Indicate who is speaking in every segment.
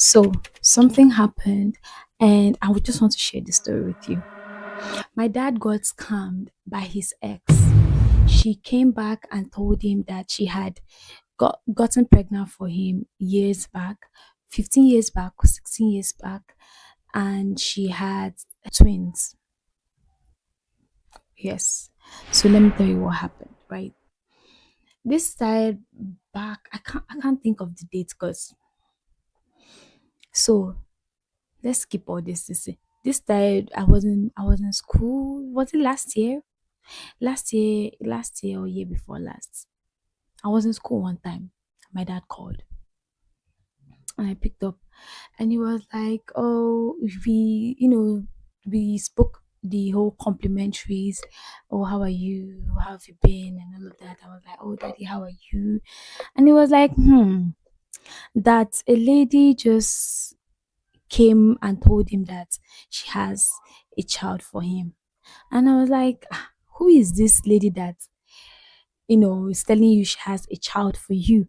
Speaker 1: So something happened, and I would just want to share the story with you. My dad got scammed by his ex. She came back and told him that she had gotten pregnant for him years back, 15 years back, 16 years back, and she had twins. Yes. So let me tell you what happened, right? This started back, I can't think of the date because so let's skip all this. This started, I was in school. Was it last year? Last year or year before last. I was in school one time. My dad called and I picked up, and he was like, "Oh, we spoke the whole complimentaries. Oh, how are you? How have you been? And all of that." I was like, "Oh, daddy, how are you?" And he was like, that a lady just came and told him that she has a child for him." And I was like, who is this lady that, is telling you she has a child for you?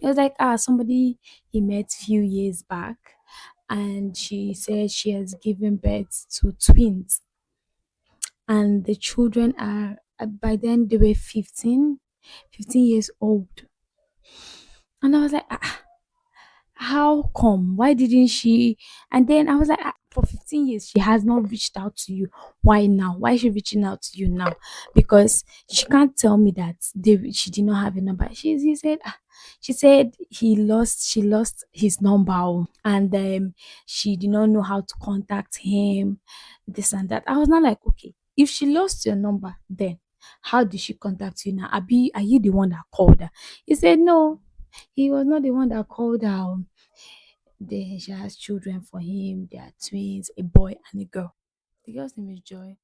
Speaker 1: It was like, somebody he met few years back, and she said she has given birth to twins, and the children are, by then they were 15 years old. And I was like, how come? Why didn't she? And then I was like, for 15 years, she has not reached out to you. Why now? Why is she reaching out to you now? Because she can't tell me that she did not have a number. She said she lost his number, and she did not know how to contact him, this and that. I was not like, okay, if she lost your number, then how did she contact you now? Abi, are you the one that called her? He said no, he was not the one that called her. She has children for him. They are twins, a boy and a girl. The girl's name is Joy.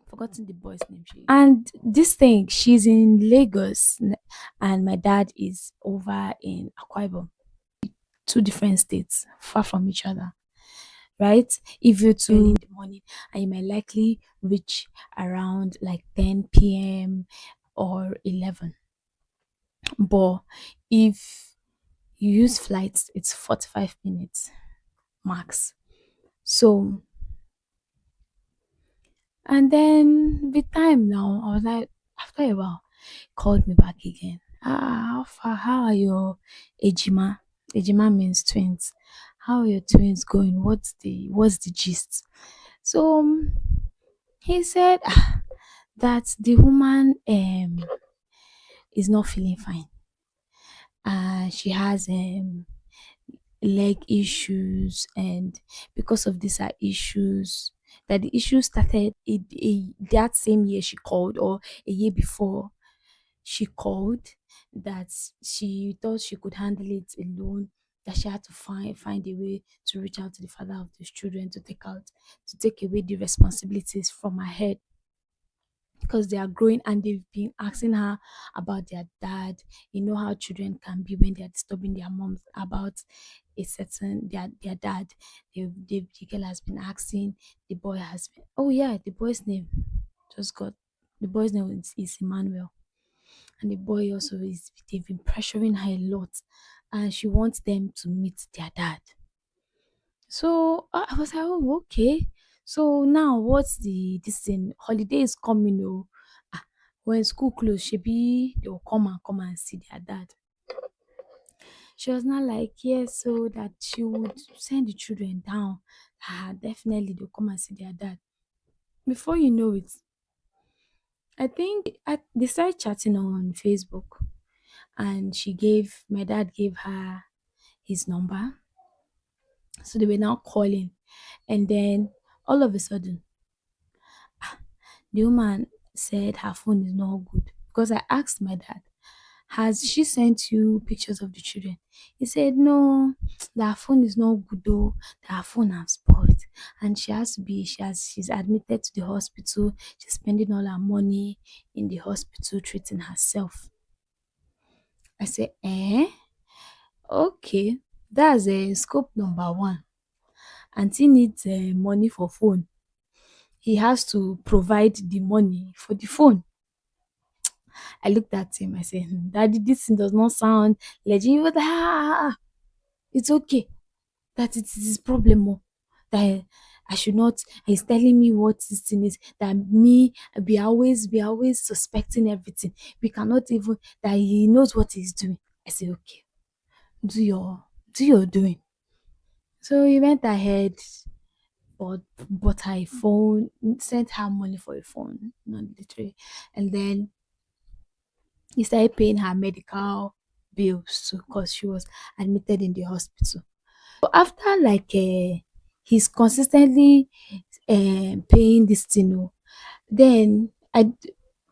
Speaker 1: Forgotten the boy's name. And this thing, she's in Lagos, and my dad is over in Akwa Ibom. Two different states, far from each other. Right? If you're too early in the morning, and you might likely reach around like 10 p.m. or 11. But if you use flights, it's 45 minutes max. So, and then with time now, I was like, after a while, called me back again. How far? How are your ejima? Ejima means twins. How are your twins going? What's the gist? So he said that the woman is not feeling fine. She has leg issues, and because of these issues, that the issue started that same year she called, or a year before she called, that she thought she could handle it alone, that she had to find a way to reach out to the father of these children to take away the responsibilities from her head, because they are growing and they've been asking her about their dad. You know how children can be when they're disturbing their moms about a certain their dad. The girl has been asking, the boy has been, oh yeah, the boy's name just got the boy's name is Emmanuel. And the boy also is, they've been pressuring her a lot, and she wants them to meet their dad. So I was like, oh, okay. So now what's this thing? Holiday is coming, oh. Ah, when school close, be they'll come and see their dad. She was not like, yes, so that she would send the children down. Definitely they'll come and see their dad. Before you know it, I think they started chatting on Facebook, and my dad gave her his number. So they were now calling, and then all of a sudden, the woman said her phone is not good, because I asked my dad, has she sent you pictures of the children? He said, no, that her phone is not good though, that her phone has spoiled. And she's admitted to the hospital. She's spending all her money in the hospital treating herself. I said, okay, that's a scope number one. Auntie needs money for phone. He has to provide the money for the phone. I looked at him. I said, Daddy, this thing does not sound legit. He was like, ah. It's okay that it is his problem more. That I should not, he's telling me what this thing is, that me, we always suspecting everything. We cannot even, that he knows what he's doing. I say, okay, do your do your doing. So he went ahead, bought her a phone, sent her money for a phone, not literally. And then he started paying her medical bills too, because she was admitted in the hospital. So after like he's consistently paying this thing, oh, then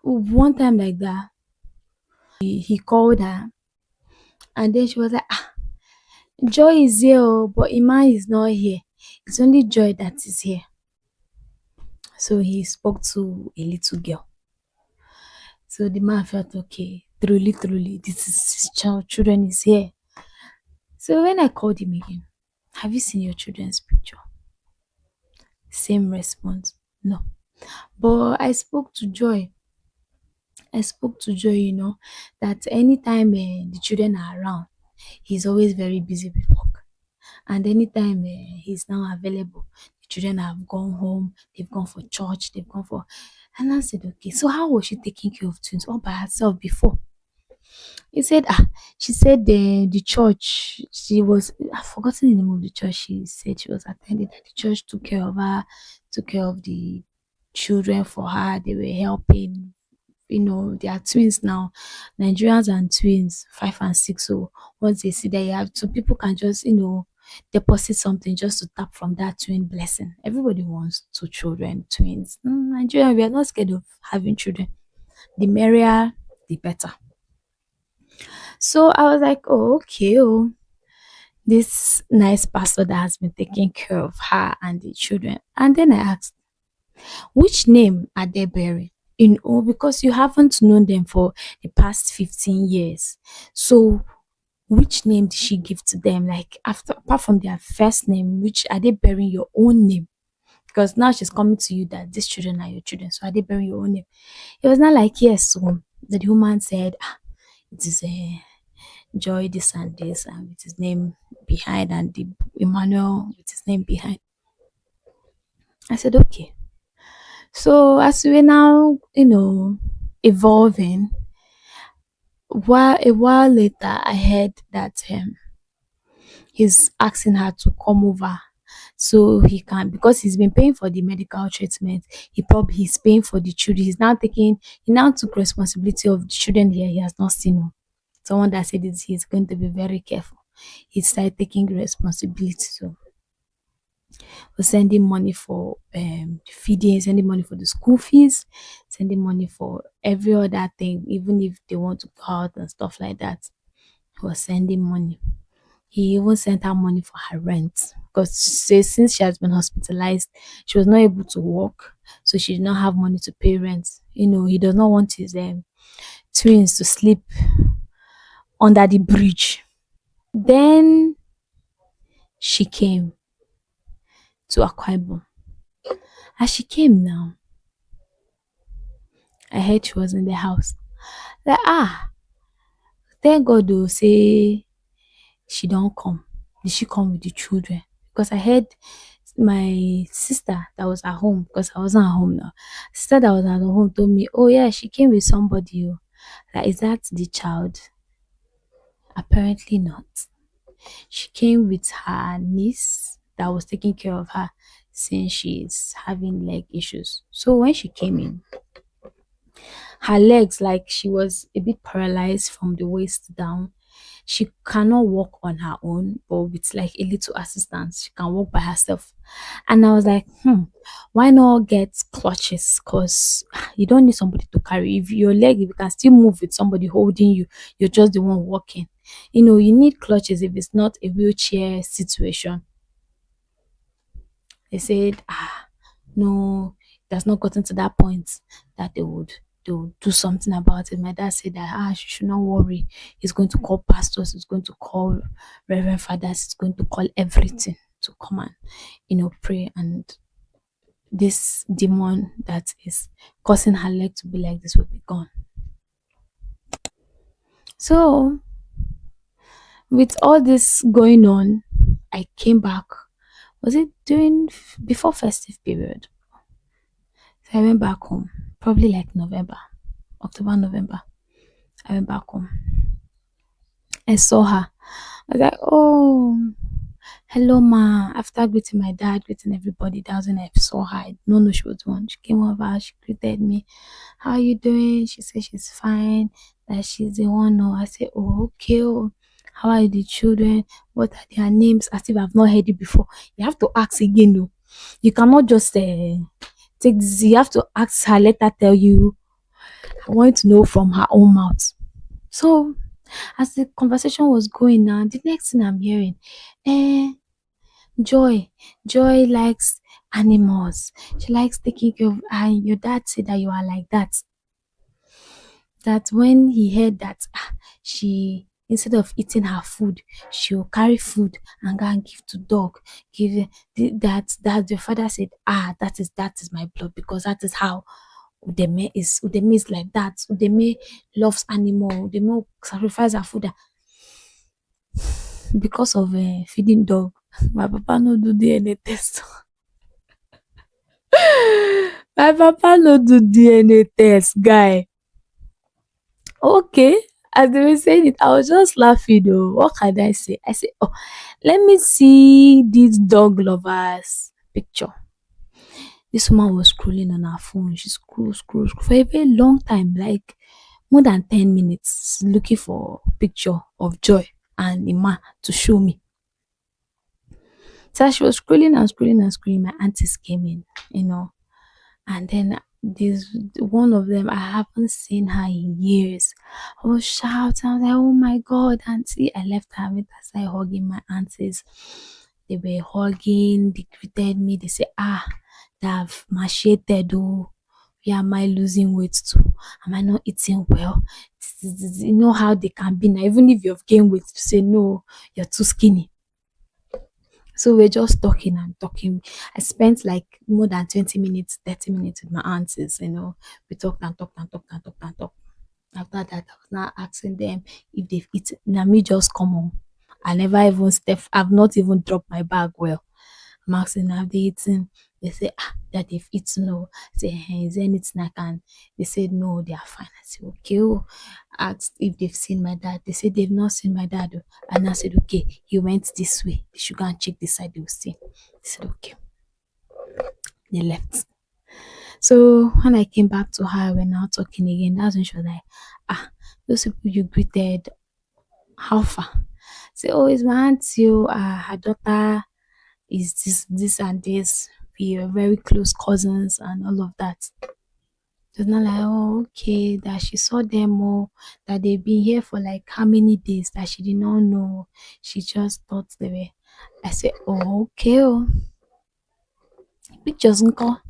Speaker 1: one time like that, he called her, and then she was like, ah, Joy is here, oh, but Iman is not here. It's only Joy that is here. So he spoke to a little girl. So the man felt okay. Truly, truly, this is his children is here. So when I called him again, have you seen your children's picture? Same response. No. But I spoke to Joy. That anytime the children are around, he's always very busy with work. And anytime he's now available, the children have gone home, they've gone for church, they've gone for. And I said, okay, so how was she taking care of twins all by herself before? He said, she said the church, I've forgotten the name of the church she said she was attending, that the church took care of her, took care of the children for her, they were helping. They are twins now. Nigerians and twins, 5 and 6. So once they see that you have two, people can just, deposit something just to tap from that twin blessing. Everybody wants two children, twins. Nigeria, we are not scared of having children. The merrier, the better. So I was like, oh, okay, oh, this nice pastor that has been taking care of her and the children. And then I asked, which name are they bearing? Because you haven't known them for the past 15 years. So which name did she give to them? Like after apart from their first name, which are they bearing your own name? Because now she's coming to you that these children are your children. So are they bearing your own name? It was not like yes. So the woman said, it is a Joy this and this, and with his name behind, and the Emmanuel with his name behind. I said, okay. So as we're now, evolving, a while later, I heard that he's asking her to come over so he can, because he's been paying for the medical treatment. He's paying for the children. He now took responsibility of the children here. He has not seen them. Someone that said he's going to be very careful. He started taking responsibility. So for sending money for feeding, sending money for the school fees, sending money for every other thing, even if they want to go out and stuff like that. He was sending money. He even sent her money for her rent because since she has been hospitalized, she was not able to work, so she did not have money to pay rent. He does not want his twins to sleep under the bridge. Then she came to Akwa Ibom. As she came now, I heard she was in the house. Like, thank God though, say she don't come. Did she come with the children? Because I heard my sister that was at home, because I wasn't at home now. Sister that was at home told me, oh yeah, she came with somebody. Oh. Like, is that the child? Apparently not. She came with her niece that was taking care of her since she's having leg issues. So when she came in, her legs, like she was a bit paralyzed from the waist down. She cannot walk on her own, but with like a little assistance, she can walk by herself. And I was like, why not get clutches? Because you don't need somebody to carry. If you can still move with somebody holding you, you're just the one walking. You need clutches if it's not a wheelchair situation. They said, no, it has not gotten to that point that they would do something about it. My dad said that she should not worry. He's going to call pastors, he's going to call reverend fathers, he's going to call everything to come and pray, and this demon that is causing her leg to be like this will be gone. So With all this going on, I came back. Was it during before festive period? So I went back home, probably like November, October, November. I went back home. I saw her. I was like, oh, hello, ma. After greeting my dad, greeting everybody, that was when I saw her. I didn't know she was the one. She came over, she greeted me. How are you doing? She said she's fine, that she's the one. No, I said, oh, okay. Oh. How are the children? What are their names? As if I've not heard it before. You have to ask again, no. You cannot just take this. You have to ask her, let her tell you. I want to know from her own mouth. So as the conversation was going on, the next thing I'm hearing, eh, Joy, Joy likes animals. She likes taking care of, and your dad said that you are like that. That when he heard that she, instead of eating her food, she'll carry food and go and give to dog. That the father said, that is my blood, because that is how Udeme is like that. Udeme loves animal. Udeme will sacrifice her food because of feeding dog. My papa no do DNA test. My papa no do DNA test, guy. Okay. As they were saying it, I was just laughing though. What can I say? I said, oh, let me see this dog lovers picture. This woman was scrolling on her phone. She scroll for a very long time, like more than 10 minutes, looking for picture of Joy and Ima to show me. So as she was scrolling and scrolling and scrolling, my aunties came in, and then this one of them, I haven't seen her in years. I was shouting, I was like, oh my god, auntie. I left her with, I started hugging my aunties. They were hugging, they greeted me, they said, they've macheted, oh. Yeah, am I losing weight too? Am I not eating well? You know how they can be now, even if you've gained weight, to say no, you're too skinny. So we're just talking and talking. I spent like more than 20 minutes, 30 minutes with my aunties, We talked and talked and talked and talked and talked. After that, I was now asking them if they've eaten. Now me just come home. I never even I've not even dropped my bag well. I'm asking, have they eaten? They say, that they've eaten. No. I say, hey, is there anything I can? They said, no, they are fine. I said, okay. Oh. Asked if they've seen my dad. They said they've not seen my dad. Oh. And I said, okay, he went this way. They should go and check this side. They will see. They said, okay. They left. So when I came back to her, we're now talking again. That's when she was like, those people you greeted, how far? Say, oh, it's my auntie. Oh, her daughter is this and this. We are very close cousins and all of that. It's not like, oh, okay, that she saw them or that they've been here for like how many days that she did not know. She just thought they were. I said, oh, okay, oh, pictures uncle.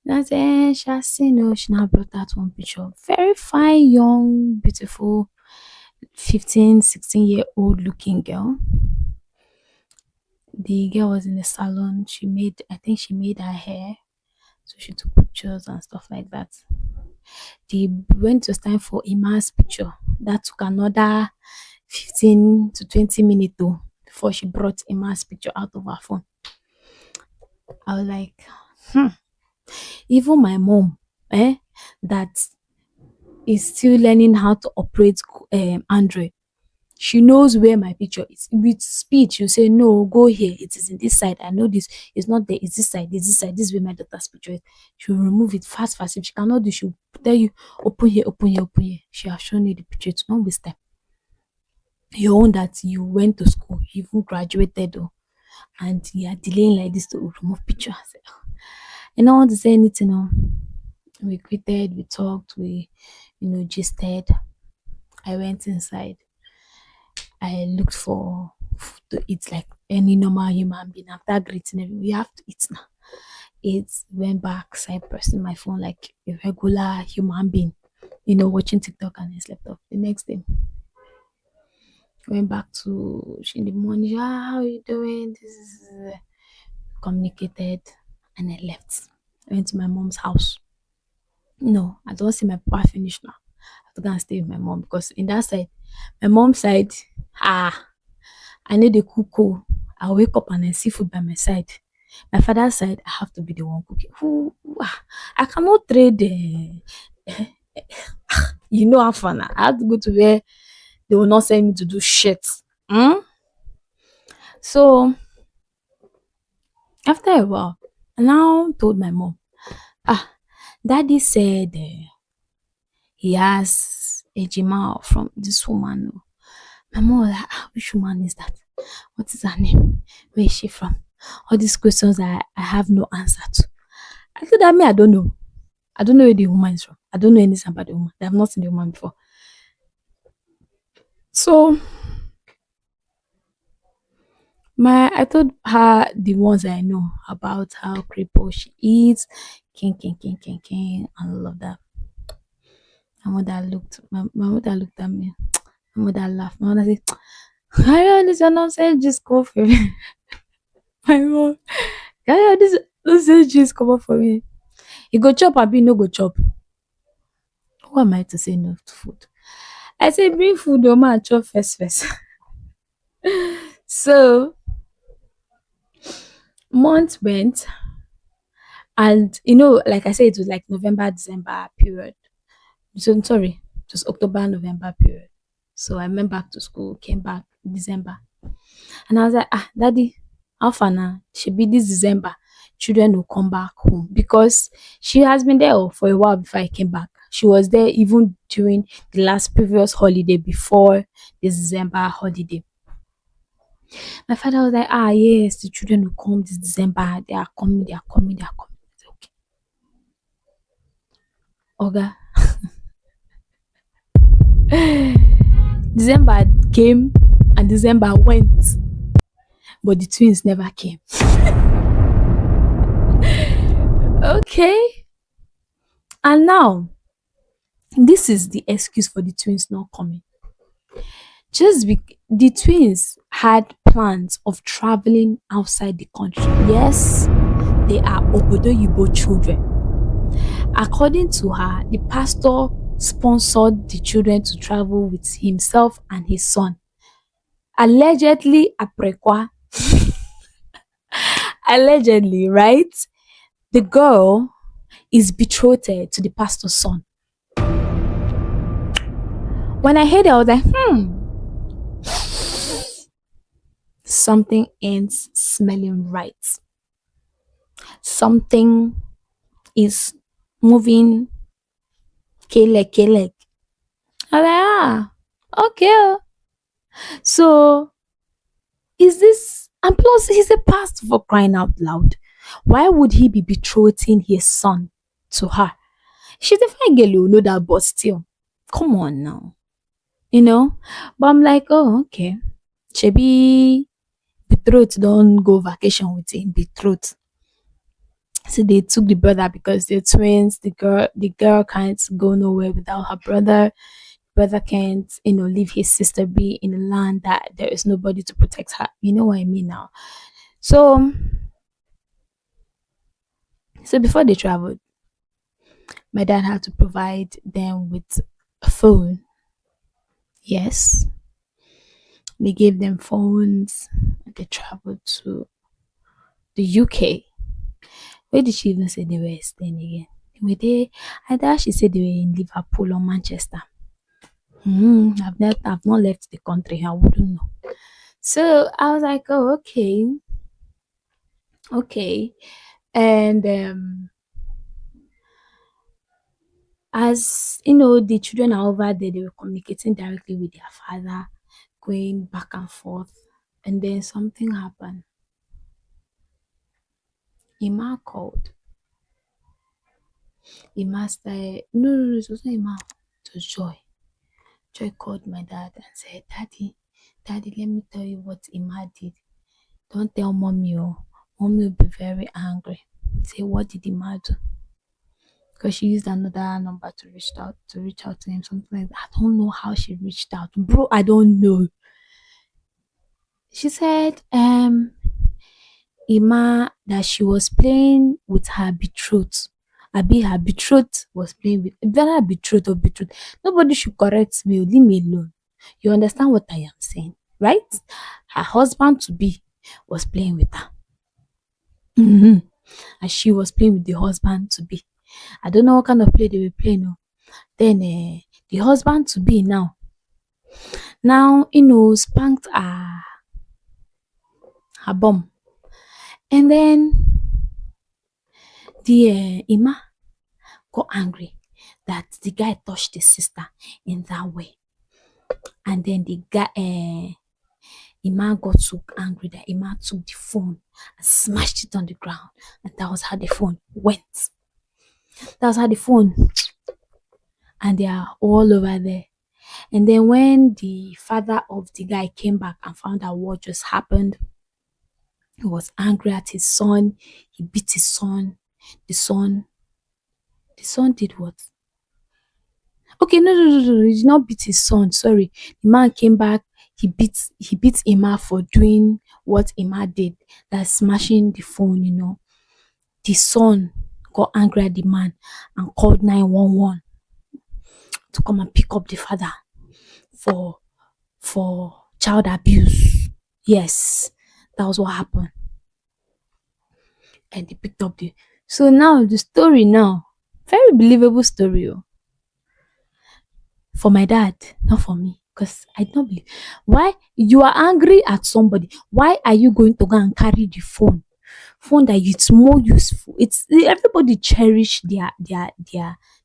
Speaker 1: And I said, she has seen, oh, she now brought that one picture. Very fine, young, beautiful, 15, 16-year-old looking girl. The girl was in the salon. I think she made her hair. So she took pictures and stuff like that. They went to time for Ima's picture. That took another 15 to 20 minutes though before she brought Ima's picture out of her phone. I was like, even my mom, that is still learning how to operate Android. She knows where my picture is. With speech, you say, no, go here. It is in this side. I know this. It's not there. It's this side. It's this side. This is where my daughter's picture is. She will remove it fast, fast. If she cannot do, she'll tell you, open here, open here, open here. She has shown you the picture. It's not waste time. Your own that you went to school, you even graduated, oh, and you are delaying like this to remove picture. I said, "Oh." I don't want to say anything. Oh. We greeted, we talked, we, gisted. I went inside. I looked for food to eat like any normal human being. After greeting everyone, we have to eat now. Ate, went back, started pressing my phone like a regular human being, watching TikTok, and I slept off. The next day, went back to in the morning. How are you doing? This is communicated, and I left. I went to my mom's house. No, I don't see my papa finish now. I have to go and stay with my mom because in that side, my mom's side, ah, I know the cook. Oh. I wake up and I see food by my side. My father's side, I have to be the one cooking. I cannot trade. You know how fun. I have to go to where they will not send me to do shit. Hmm? So after a while, I now told my mom, ah, daddy said he has a Jima from this woman. Oh." My mom was like, which woman is that? What is her name? Where is she from? All these questions I have no answer to. I told her, me, I don't know. I don't know where the woman is from. I don't know anything about the woman. I have not seen the woman before. So I told her the ones I know about how crippled she is, king, and all of that. My mother looked at me. My mother laughed. My mother said, "Carry on this your nonsense, just go for me." My mom, carry on this nonsense, just come up for me. You go chop, abi no go chop. Who am I to say no to food? I say bring food, oh man, chop first. So months went, and like I said, it was like November, December period. So sorry, it was October, November period. So I went back to school, came back December. And I was like, daddy, how far now? Should be this December. Children will come back home because she has been there for a while before I came back. She was there even during the last previous holiday before this December holiday. My father was like, yes, the children will come this December. They are coming, they are coming, they are coming. I said, okay. Oga. December came and December went, but the twins never came. Okay. And now, this is the excuse for the twins not coming. The twins had plans of traveling outside the country. Yes, they are Obodoyibo children. According to her, the pastor sponsored the children to travel with himself and his son. Allegedly, Aprekwa. Allegedly, right? The girl is betrothed to the pastor's son. When I heard it, I was like, something ain't smelling right. Something is moving kele. I was like, okay. So is this, and plus he's a pastor, for crying out loud. Why would he be betrothing his son to her? She's a fine girl, you know that, but still, come on now. But I'm like, oh, okay. Shebi betrothed don't go vacation with him betrothed. So they took the brother because they're twins. The girl can't go nowhere without her brother. Brother can't, leave his sister be in a land that there is nobody to protect her. You know what I mean now. So before they traveled, my dad had to provide them with a phone. Yes, they gave them phones. They traveled to the UK. Where did she even say they were staying again? Were they? I thought she said they were in Liverpool or Manchester. I've not left the country. I wouldn't know. So I was like, oh, okay. And as the children are over there, they were communicating directly with their father, going back and forth. And then something happened. Ima called. Ima started, no, it wasn't Ima. It was Joy. Joy called my dad and said, Daddy, let me tell you what Ima did. Don't tell mommy, oh. Mommy will be very angry. Say, what did Ima do? Because she used another number to reach out to him, something like that. I don't know how she reached out. Bro, I don't know. She said, Ima, that she was playing with her betrothed. Abi, her betrothed was playing with, whether betrothed or betrothed. Nobody should correct me. Leave me alone. You understand what I am saying, right? Her husband to be was playing with her. Mhm. And she was playing with the husband to be. I don't know what kind of play they were playing. No. Then the husband to be now spanked her bum, and then the Ima got angry that the guy touched his sister in that way, and then the guy Ima got so angry that Ima took the phone and smashed it on the ground, and that was how the phone went. That was how the phone, and they are all over there. And then when the father of the guy came back and found out what just happened, he was angry at his son. He beat his son. The son, the son did what? Okay, no, no, no, no, he did not beat his son. Sorry, the man came back. He beat Ima for doing what Ima did. That's smashing the phone. The son got angry at the man and called 911 to come and pick up the father for child abuse. Yes, that was what happened. And they picked up the so now the story now, very believable story for my dad, not for me. Because I don't believe why you are angry at somebody. Why are you going to go and carry the phone that it's more useful? It's everybody cherish their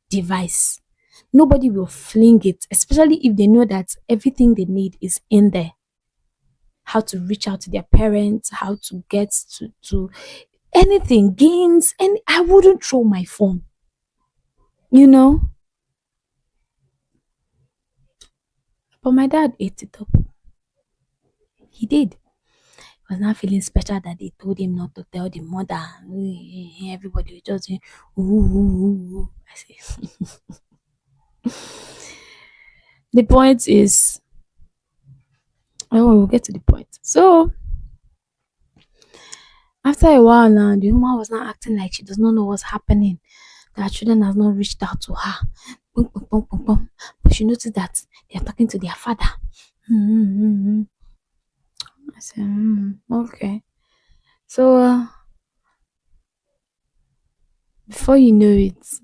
Speaker 1: device. Nobody will fling it, especially if they know that everything they need is in there. How to reach out to their parents, how to get to anything, games, and I wouldn't throw my phone, you know. But my dad ate it up. He did. He was not feeling special that they told him not to tell the mother. Everybody was just saying, ooh, ooh, ooh, ooh. I say, the point is, oh, we'll get to the point. So after a while now, the woman was not acting like she does not know what's happening. That her children has not reached out to her. Boom, boom, boom, boom, boom. But she noticed that they are talking to their father. Mm-hmm. I said, okay. So before you know it,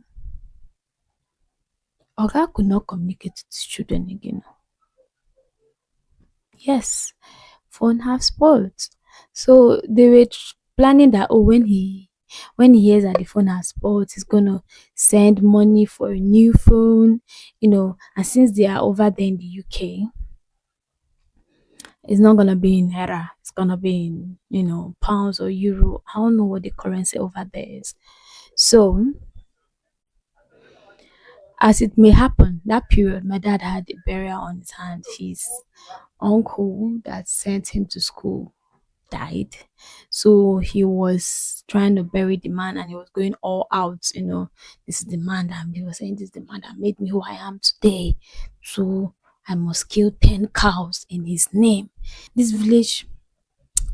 Speaker 1: Oga could not communicate with his children again. Yes, phone have spoiled. So they were planning that when he hears that the phone has spoiled, he's gonna send money for a new phone. And since they are over there in the UK, it's not gonna be in naira. It's gonna be in pounds or euro. I don't know what the currency over there is. So as it may happen, that period, my dad had a burial on his hand. His uncle that sent him to school died. So he was trying to bury the man and he was going all out. This is the man that he was saying, this is the man that made me who I am today. So I must kill 10 cows in his name. This village,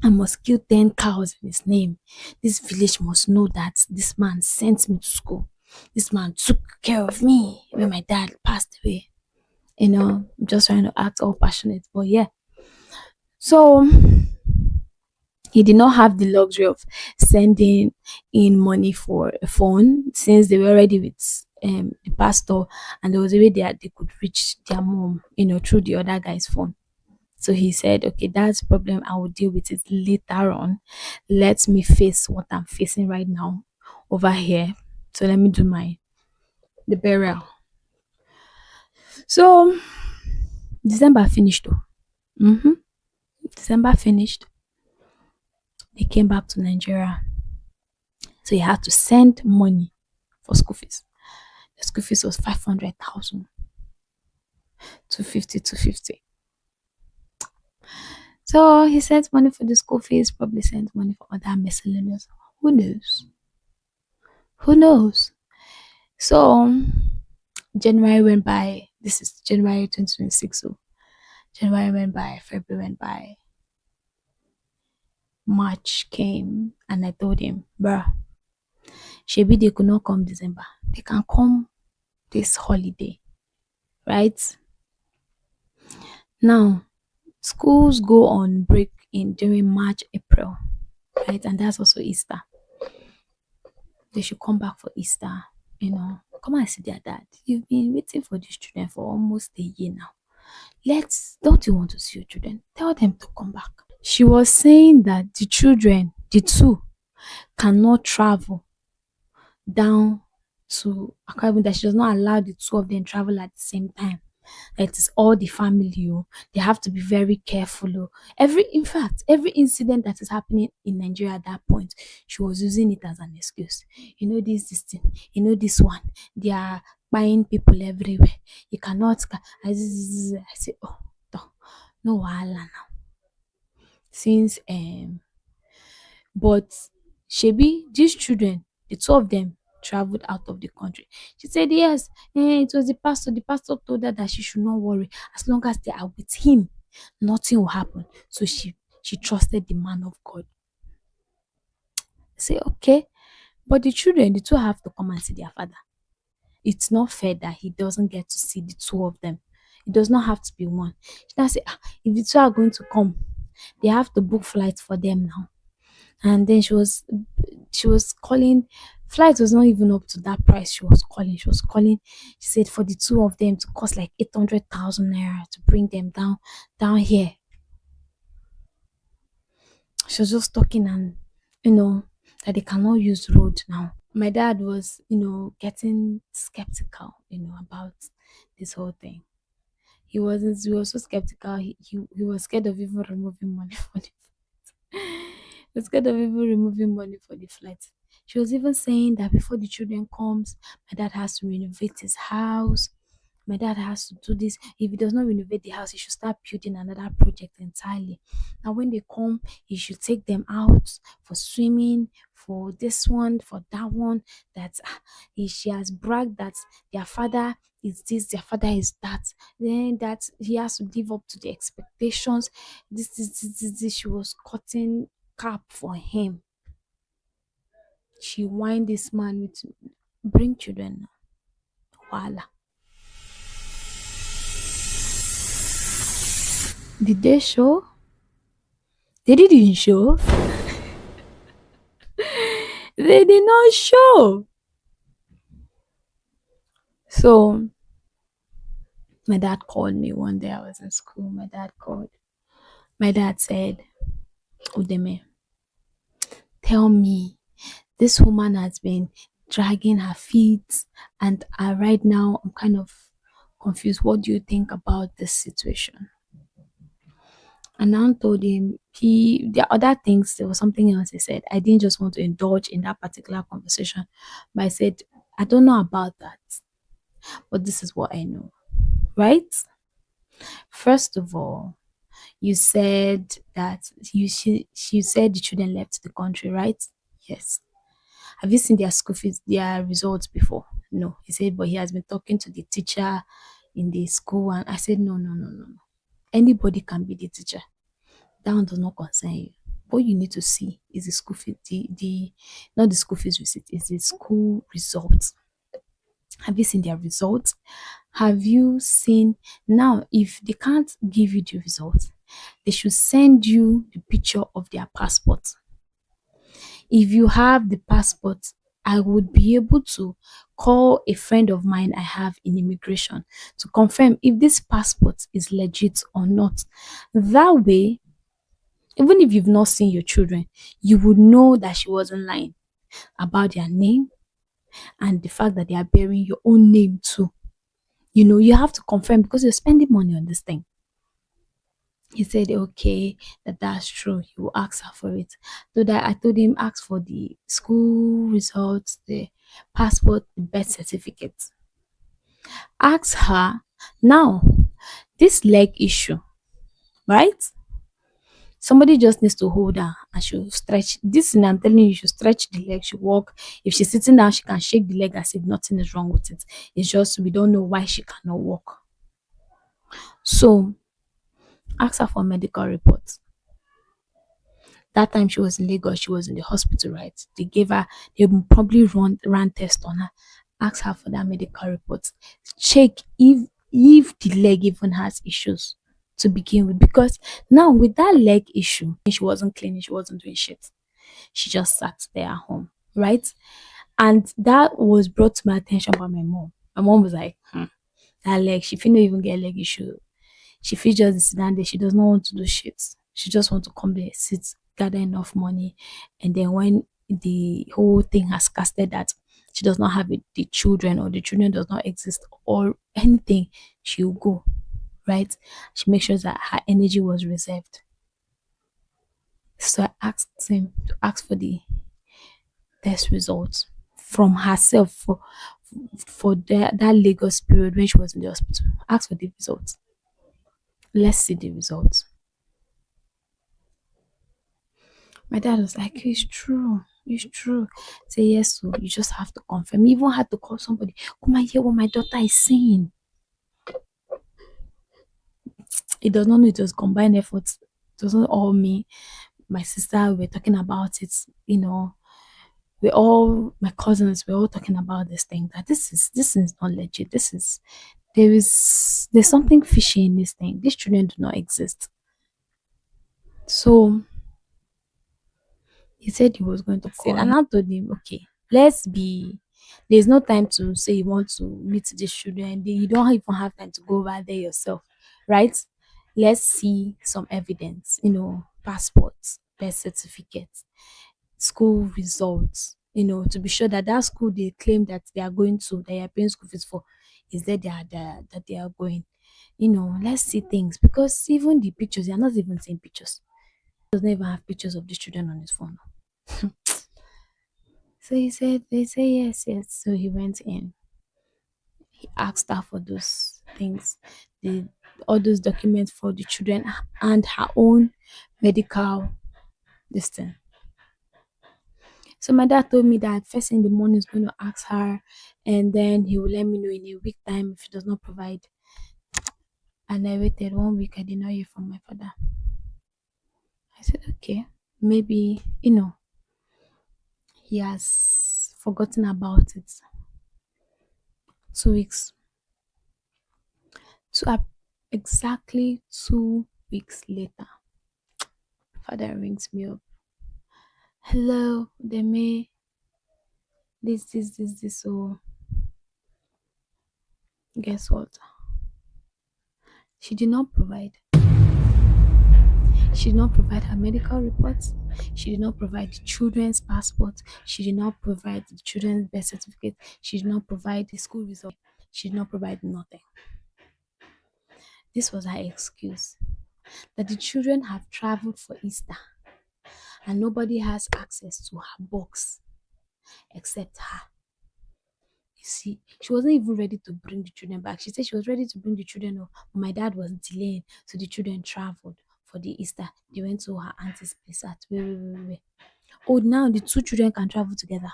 Speaker 1: I must kill 10 cows in his name. This village must know that this man sent me to school. This man took care of me when my dad passed away. I'm just trying to act all passionate, but yeah. So he did not have the luxury of sending in money for a phone since they were already with the pastor, and there was a way that they could reach their mom, through the other guy's phone. So he said, okay, that's a problem. I will deal with it later on. Let me face what I'm facing right now over here. So let me do the burial. So December finished though. December finished. They came back to Nigeria. So he had to send money for school fees. The school fees was 500,000, 250, 250. So he sent money for the school fees, probably sent money for other miscellaneous. Who knows? Who knows? So January went by. This is January 2026. So January went by, February went by, March came, and I told him, bruh, Shebi they could not come December. They can come this holiday, right? Now Schools go on break in during March, April, right? And that's also Easter. They should come back for Easter, come and see their dad. You've been waiting for these children for almost a year now. Don't you want to see your children? Tell them to come back. She was saying that the children, the two, cannot travel down to Akwa Ibom, that she does not allow the two of them travel at the same time. It is all the family. Oh. They have to be very careful. Oh. In fact, every incident that is happening in Nigeria at that point, she was using it as an excuse. This thing, this one. They are buying people everywhere. You cannot. I say, oh, no wahala now. Since but shebi these children, the two of them traveled out of the country. She said yes, it was the pastor. The pastor told her that she should not worry. As long as they are with him, nothing will happen. So she trusted the man of God. Say okay, but the children, the two have to come and see their father. It's not fair that he doesn't get to see the two of them. It does not have to be one. She now say, if the two are going to come, they have to book flights for them now. And then she was calling. Flight was not even up to that price. She was calling. She said for the two of them to cost like 800,000 naira to bring them down here. She was just talking, and that they cannot use road now. My dad was getting skeptical about this whole thing. He was so skeptical. He was scared of even removing money for the was scared of even removing money for the flight. She was even saying that before the children comes, my dad has to renovate his house. My dad has to do this. If he does not renovate the house, he should start building another project entirely. Now, when they come, he should take them out for swimming, for this one, for that one. That she has bragged that their father is this, their father is that. Then that he has to live up to the expectations. This. She was cutting cap for him. She whined this man with bring children now. Voila. Did they show? They didn't show. They did not show. So my dad called me one day. I was in school. My dad called. My dad said, Udeme, tell me, this woman has been dragging her feet, and right now I'm kind of confused. What do you think about this situation? And I told him there are other things, there was something else he said. I didn't just want to indulge in that particular conversation, but I said, I don't know about that, but this is what I know. Right? First of all, you said that you said the children left the country, right? Yes. Have you seen their school fees, their results before? No. He said, but he has been talking to the teacher in the school, and I said, no, no, no, no, no. Anybody can be the teacher. That one does not concern you. What you need to see is the school fee, the not the school fees receipt, is the school results. Have you seen their results? Have you seen now? If they can't give you the results, they should send you the picture of their passport. If you have the passport, I would be able to call a friend of mine I have in immigration to confirm if this passport is legit or not. That way, even if you've not seen your children, you would know that she wasn't lying about their name and the fact that they are bearing your own name too. You have to confirm because you're spending money on this thing. He said, okay, that's true. He will ask her for it. So that I told him, ask for the school results, the passport, the birth certificate. Ask her now, this leg issue, right? Somebody just needs to hold her and she'll stretch. This thing I'm telling you, she'll stretch the leg, she'll walk. If she's sitting down, she can shake the leg as if nothing is wrong with it. It's just we don't know why she cannot walk. So ask her for medical reports. That time she was in Lagos, she was in the hospital, right? They probably ran tests on her. Ask her for that medical report. Check if the leg even has issues to begin with, because now with that leg issue, she wasn't cleaning, she wasn't doing shit. She just sat there at home, right? And that was brought to my attention by my mom. My mom was like, that leg, she feel not even get leg issue. She feel just sit down there. She does not want to do shit. She just want to come there, sit, gather enough money, and then when the whole thing has casted that she does not have it, the children, or the children does not exist or anything, she will go, right? She makes sure that her energy was reserved. So I asked him to ask for the test results from herself for that Lagos period when she was in the hospital. Ask for the results. Let's see the results. My dad was like, it's true. It's true. Say yes, so you just have to confirm. He even had to call somebody. Come and hear what my daughter is saying. It does not know it was combined efforts. It wasn't all me. My sister, we were talking about it, we all my cousins we're all talking about this thing, that this is not legit. There's something fishy in this thing. These children do not exist. So he said he was going to call, and I told him, okay, let's be. There's no time to say you want to meet these children. You don't even have time to go over there yourself, right? Let's see some evidence, passports, birth certificates, school results, to be sure that that school they claim that they are going to, that you are paying school fees for, is there that they are going. Let's see things, because even the pictures, they are not even seeing pictures. He doesn't even have pictures of the children on his phone. So he said, they say yes, yes. So he went in. He asked her for those things, the all those documents for the children and her own medical this thing. So my dad told me that first in the morning he's going to ask her, and then he will let me know in a week time if he does not provide. And I waited 1 week. I did not hear from my father. I said, okay, maybe he has forgotten about it. 2 weeks, two exactly 2 weeks later, father rings me up. Hello, Deme. This. So guess what? She did not provide. She did not provide her medical reports. She did not provide the children's passport. She did not provide the children's birth certificate. She did not provide the school result. She did not provide nothing. This was her excuse, that the children have traveled for Easter and nobody has access to her box except her. You see, she wasn't even ready to bring the children back. She said she was ready to bring the children up, but my dad was delaying, so the children traveled for the Easter. They went to her auntie's place at wait. Oh, now the two children can travel together.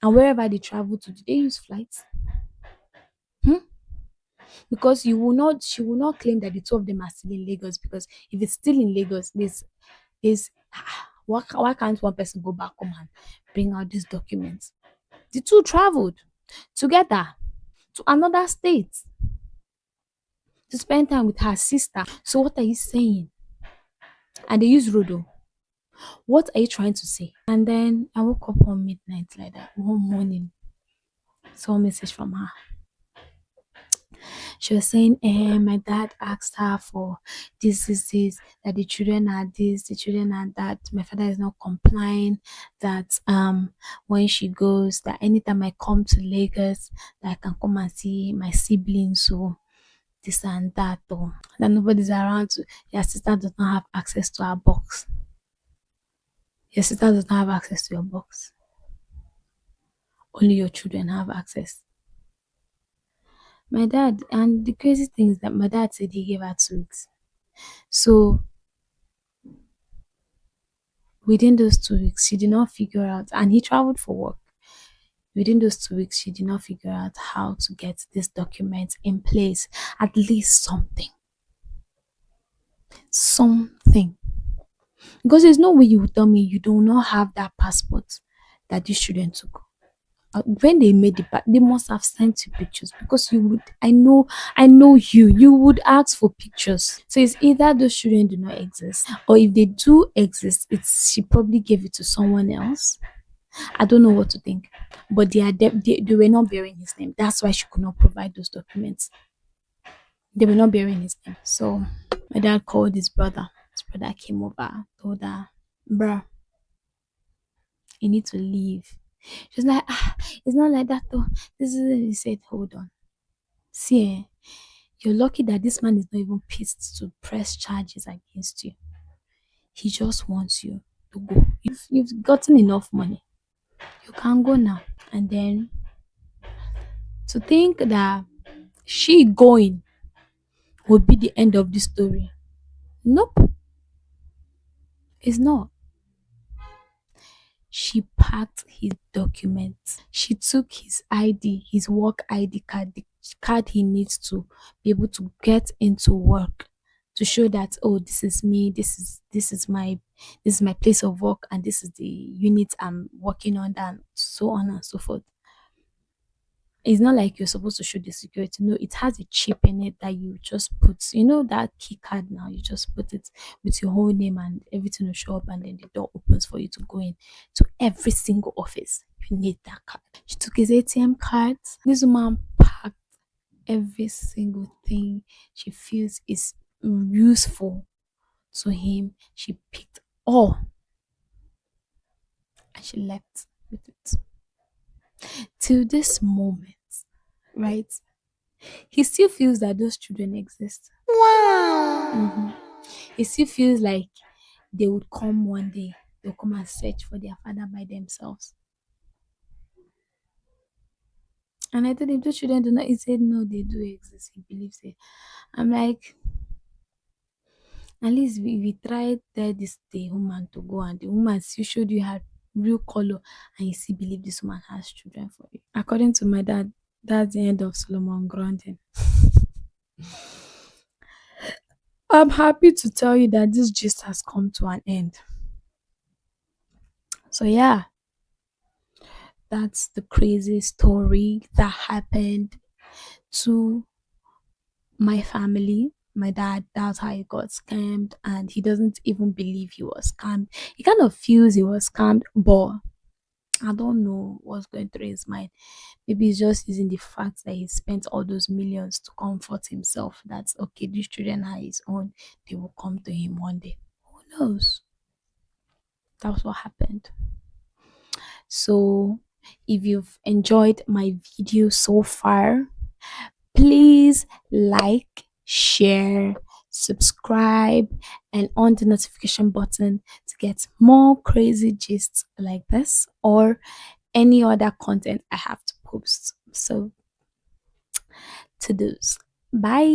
Speaker 1: And wherever they travel to, do they use flights? Hmm? Because she will not claim that the two of them are still in Lagos. Because if it's still in Lagos, there's why can't one person go back home and bring out these documents? The two traveled together to another state to spend time with her sister. So what are you saying? And they use Rodo. What are you trying to say? And then I woke up on midnight like that one morning. Saw a message from her. She was saying, my dad asked her for this, that the children are this, the children are that. My father is not complying. That when she goes, that anytime I come to Lagos, that I can come and see my siblings. So this and that, or that nobody's around to. Your sister does not have access to her box. Your sister does not have access to your box. Only your children have access. My dad, and the crazy thing is that my dad said he gave her 2 weeks. So within those 2 weeks, she did not figure out, and he traveled for work. Within those 2 weeks, she did not figure out how to get this document in place. At least something. Something. Because there's no way you will tell me you do not have that passport that this student took. when they made the they must have sent you pictures because you would. I know you would ask for pictures. So it's either those children do not exist, or if they do exist, it's she probably gave it to someone else. I don't know what to think, but they were not bearing his name. That's why she could not provide those documents. They were not bearing his name. So my dad called his brother. His brother came over, told her, bruh, you need to leave. She was like, it's not like that though. This is it. He said, hold on. See, you're lucky that this man is not even pissed to press charges against you. He just wants you to go. You've gotten enough money. You can go now. And then to think that she going would be the end of the story. Nope, it's not. She packed his documents. She took his ID, his work ID card, the card he needs to be able to get into work to show that, oh, this is me, this is my place of work, and this is the unit I'm working on, and so on and so forth. It's not like you're supposed to show the security. No, it has a chip in it that you just put, that key card now. You just put it with your whole name and everything will show up, and then the door opens for you to go in to every single office. You need that card. She took his ATM cards. This woman packed every single thing she feels is useful to him. She picked all and she left with it. Till this moment, right? He still feels that those children exist. Mhm. He still feels like they would come one day. They'll come and search for their father by themselves. And I told him, those children do not. He said, no, they do exist. He believes it. I'm like, at least we tried tell this the woman to go, and the woman still showed you her real color, and you still believe this woman has children for you. According to my dad, that's the end of Solomon Grandin. I'm happy to tell you that this gist has come to an end. So yeah, that's the crazy story that happened to my family. My dad, that's how he got scammed, and he doesn't even believe he was scammed. He kind of feels he was scammed, but I don't know what's going through his mind. Maybe he's just using the fact that he spent all those millions to comfort himself. That's okay, these children are his own, they will come to him one day. Who knows? That was what happened. So, if you've enjoyed my video so far, please like, share, subscribe, and on the notification button to get more crazy gists like this or any other content I have to post. So, to those. Bye.